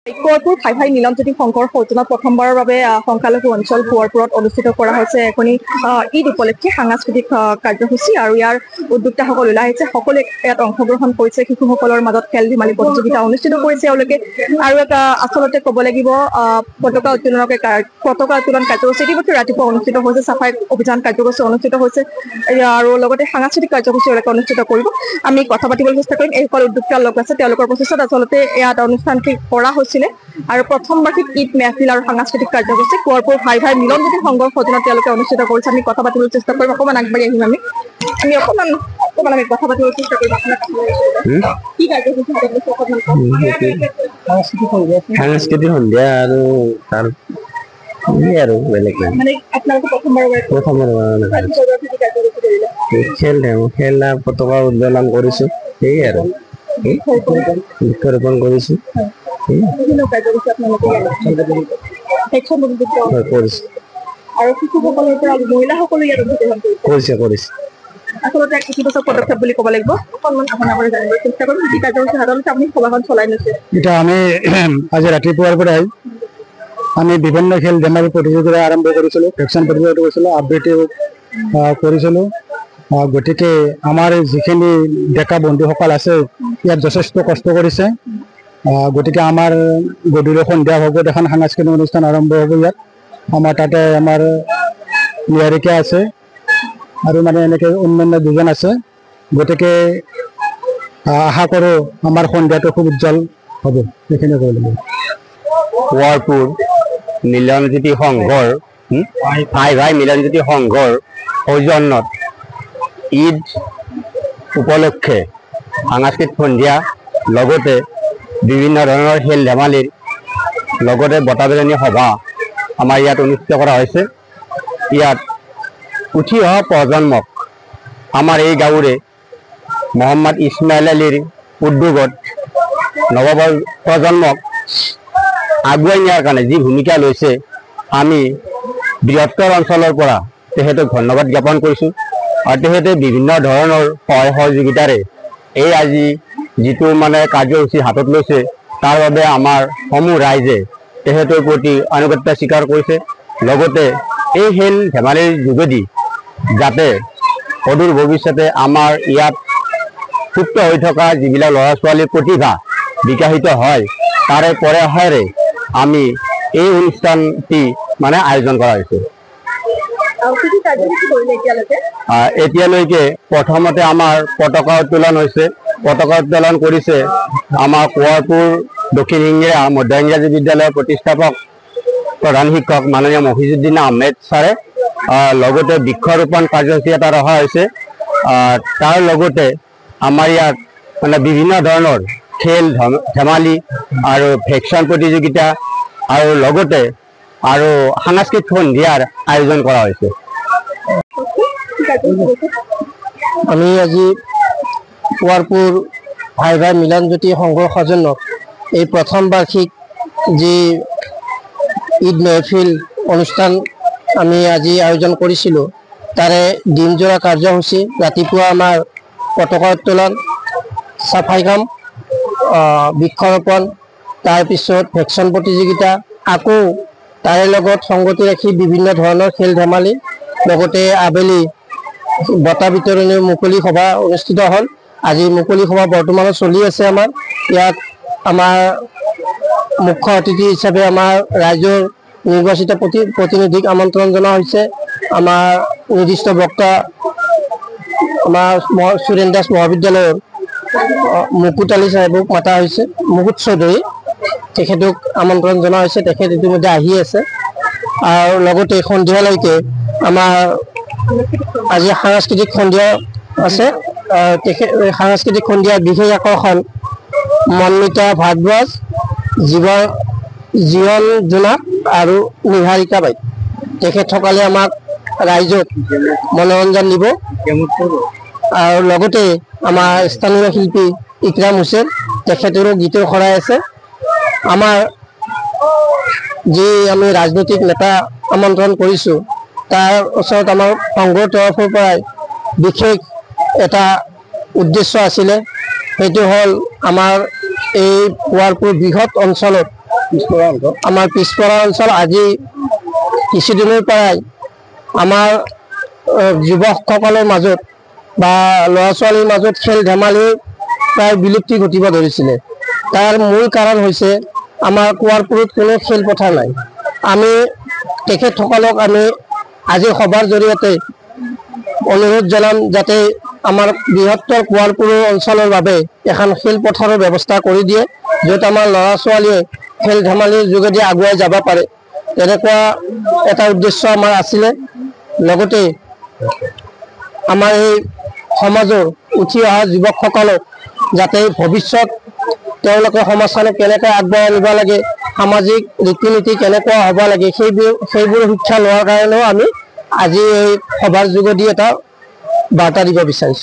কোৱাৰপুৰ ভাই ভাই নীলমজ্যোতি সংঘৰ সৌজন্যত প্ৰথমবাৰৰ বাবে সংখ্যালঘু অঞ্চল কোৱাৰপুৰত অনুষ্ঠিত কৰা হৈছে এখনি ঈদ উপলক্ষে সাংস্কৃতিক কাৰ্যসূচী আৰু ইয়াৰ উদ্যোক্তাসকল ওলাই আহিছে। সকলোৱে ইয়াত অংশগ্ৰহণ কৰিছে। শিশুসকলৰ মাজত খেল ধেমালি প্ৰতিযোগিতা অনুষ্ঠিত কৰিছে এওঁলোকে। আৰু এটা আচলতে ক'ব লাগিব পতাকা উত্তোলন কাৰ্যসূচী ইতিমধ্যে ৰাতিপুৱা অনুষ্ঠিত হৈছে। চাফাই অভিযান কাৰ্যসূচী অনুষ্ঠিত হৈছে আৰু লগতে সাংস্কৃতিক কাৰ্যসূচী এওঁলোকে অনুষ্ঠিত কৰিব। আমি কথা পাতিবলৈ চেষ্টা কৰিম। এইসকল উদ্যোক্তাৰ লোক আছে, তেওঁলোকৰ প্ৰচেষ্টাত আচলতে ইয়াত অনুষ্ঠানটি কৰা হৈছিলে আৰু প্ৰথম বাৰ্ষিক ঈদ মেহফিল আৰু সাংস্কৃতিক কাৰ্যসূচী কোৱাৰপুৰ ভাই ভাই নীলমজ্যোতি সংঘৰ সৌজন্যত তেওঁলোকে অনুষ্ঠিত কৰিছে। আমি কথা পাতিবলৈ চেষ্টা কৰিম। অকণমান আগবাঢ়ি আহিম। আমি অকণমান কথা পাতিবলৈ চেষ্টা কৰিম। কি কাৰ্যসূচী সাংস্কৃতিক সন্ধিয়া আৰু তাৰ আৰু বেলেগ মানে আপোনালোকে প্ৰথমবাৰৰ খেল পতাকা উত্তোলন কৰিছো, সেই আৰু বৃক্ষৰোপণ কৰিছো। আৰু শিশুসকলৰ পৰা মহিলাসকলো ইয়াত কৰিছে। আচলতে ইতিবাচক পদক্ষেপ বুলি ক'ব লাগিব। অকণমান আপোনাৰ পৰা জানিবলৈ চেষ্টা কৰিম। কি কাৰ্যসূচী সাধাৰণতে আপুনি সভাখন চলাই নিছে? এতিয়া আমি আজি ৰাতিপুৱাৰ পৰাই আমি বিভিন্ন খেল ধেমালি প্ৰতিযোগিতা আৰম্ভ কৰিছিলোঁ, ভেকচিন প্ৰতিযোগিতা কৰিছিলোঁ, আবৃত্তি কৰিছিলোঁ। গতিকে আমাৰ যিখিনি ডেকা বন্ধুসকল আছে ইয়াত যথেষ্ট কষ্ট কৰিছে। গতিকে আমাৰ গধূলি সন্ধিয়া ভাগত এখন সাংস্কৃতিক অনুষ্ঠান আৰম্ভ হ'ব ইয়াত। আমাৰ তাতে আমাৰ নিহাৰিকা আছে আৰু মানে এনেকৈ অন্যান্য দুজন আছে। গতিকে আশা কৰোঁ আমাৰ সন্ধিয়াটো খুব উজ্জ্বল হ'ব। সেইখিনি কৰিব লাগিব। কোৱাৰপুৰ নীলমজ্যোতি সংঘৰ ভাই ভাই নীলমজ্যোতি সংঘৰ সৌজন্যত ঈদ উপলক্ষে সাংস্কৃতিক সন্ধিয়া লগতে বিভিন্ন ধৰণৰ খেল ধেমালিৰ লগতে বঁটা বিতৰণী সভা আমাৰ ইয়াত অনুষ্ঠিত কৰা হৈছে। ইয়াত উঠি অহা প্ৰজন্মক আমাৰ এই গাঁৱৰে মহম্মদ ইছমাইল আলীৰ উদ্যোগত নৱপ্ৰজন্মক আগুৱাই নিয়াৰ কাৰণে যি ভূমিকা লৈছে, আমি বৃহত্তৰ অঞ্চলৰ পৰা তেখেতক ধন্যবাদ জ্ঞাপন কৰিছোঁ। আৰু তেখেতে বিভিন্ন ধৰণৰ সহায় সহযোগিতাৰে এই আজি যিটো মানে কাৰ্যসূচী হাতত লৈছে তাৰ বাবে আমাৰ সমূহ ৰাইজে তেখেতৰ প্ৰতি আনুগত্য স্বীকাৰ কৰিছে। লগতে এই খেল ধেমালিৰ যোগেদি যাতে অদূৰ ভৱিষ্যতে আমাৰ ইয়াত সুপ্ত হৈ থকা যিবিলাক ল'ৰা ছোৱালীৰ প্ৰতিভা বিকশিত হয় তাৰে প্ৰয়াসেৰে আমি এই অনুষ্ঠানটি মানে আয়োজন কৰা হৈছে। এতিয়ালৈকে প্ৰথমতে আমাৰ পতাকা উত্তোলন হৈছে। পতাকা উত্তোলন কৰিছে আমাৰ কোৱাৰপুৰ দক্ষিণ ইংৰা মধ্য ইংৰাজী বিদ্যালয়ৰ প্ৰতিষ্ঠাপক প্ৰধান শিক্ষক মাননীয় মফিজুদ্দিন আহমেদ ছাৰে। লগতে বৃক্ষৰোপণ কাৰ্যসূচী এটা ৰখা হৈছে। তাৰ লগতে আমাৰ ইয়াত মানে বিভিন্ন ধৰণৰ খেল ধেমালি আৰু ভেকচিন প্ৰতিযোগিতা আৰু লগতে আৰু সাংস্কৃতিক সন্ধিয়াৰ আয়োজন কৰা হৈছে। আমি আজি কোৱাৰপুৰ ভাই ভাই নীলমজ্যোতি সংঘৰ সৌজন্যত এই প্ৰথম বাৰ্ষিক যি ঈদ মেহফিল অনুষ্ঠান আমি আজি আয়োজন কৰিছিলোঁ, তাৰে দিনজোৰা কাৰ্যসূচী ৰাতিপুৱা আমাৰ পতাকা উত্তোলন, চাফাই কাম, বৃক্ষৰোপণ, তাৰপিছত ভেকচিন প্ৰতিযোগিতা, আকৌ তাৰে লগত সংগতি ৰাখি বিভিন্ন ধৰণৰ খেল ধেমালি, লগতে আবেলি বঁটা বিতৰণী মুকলি সভা অনুষ্ঠিত হ'ল। আজি মুকলি সভা বৰ্তমানত চলি আছে। আমাৰ ইয়াত আমাৰ মুখ্য অতিথি হিচাপে আমাৰ ৰাইজৰ নিৰ্বাচিত প্ৰতিনিধিক আমন্ত্ৰণ জনোৱা হৈছে। আমাৰ নিৰ্দিষ্ট বক্তা আমাৰ সুৰেন দাস মহাবিদ্যালয়ৰ মুকুট আলী চাহেবক মাতা হৈছে, মুকুট চৌধুৰী, তেখেতক আমন্ত্ৰণ জনোৱা হৈছে। তেখেত ইতিমধ্যে আহি আছে। আৰু লগতে সন্ধিয়ালৈকে আমাৰ আজি সাংস্কৃতিক সন্ধিয়া আছে। সাংস্কৃতিক সন্ধিয়াৰ বিশেষ আকৰ্ষণ মন্মিতা ভাৰদ্বাজ, জীৱন জোনাক আৰু নিহাৰিকা বাই। তেখেতসকলে আমাক ৰাইজক মনোৰঞ্জন দিব। আৰু লগতে আমাৰ স্থানীয় শিল্পী ইকৰাম হুছেইন, তেখেতৰো গীতৰ শৰাই আছে। আমাৰ যি আমি ৰাজনৈতিক নেতা আমন্ত্ৰণ কৰিছোঁ তাৰ ওচৰত আমাৰ সংঘৰ তৰফৰ পৰাই বিশেষ এটা উদ্দেশ্য আছিলে। সেইটো হ'ল আমাৰ এই কোৱাৰপুৰ বৃহৎ অঞ্চলত আমাৰ পিছপৰা অঞ্চল আজি কিছুদিনৰ পৰাই আমাৰ যুৱকসকলৰ মাজত বা ল'ৰা ছোৱালীৰ মাজত খেল ধেমালি প্ৰায় বিলুপ্তি ঘটিব ধৰিছিলে। তাৰ মূল কাৰণ হৈছে আমাৰ কোৱাৰপুৰত কোনো খেলপথাৰ নাই। আমি তেখেতসকলক আমি আজি সভাৰ জৰিয়তে অনুৰোধ জনাম যাতে আমাৰ বৃহত্তৰ কোৱাৰপুৰ অঞ্চলৰ বাবে এখন খেলপথাৰৰ ব্যৱস্থা কৰি দিয়ে, য'ত আমাৰ ল'ৰা ছোৱালীয়ে খেল ধেমালিৰ যোগেদি আগুৱাই যাব পাৰে। তেনেকুৱা এটা উদ্দেশ্য আমাৰ আছিলে। লগতে আমাৰ এই সমাজৰ উঠি অহা যুৱকসকলক যাতে ভৱিষ্যত তেওঁলোকে সমাজখনক কেনেকৈ আগবঢ়াই নিব লাগে, সামাজিক ৰীতি নীতি কেনেকুৱা হ'ব লাগে, সেইবোৰ শিক্ষা লোৱাৰ কাৰণেও আমি আজি এই সভাৰ যোগেদি এটা বাৰ্তা দিব বিচাৰিছোঁ।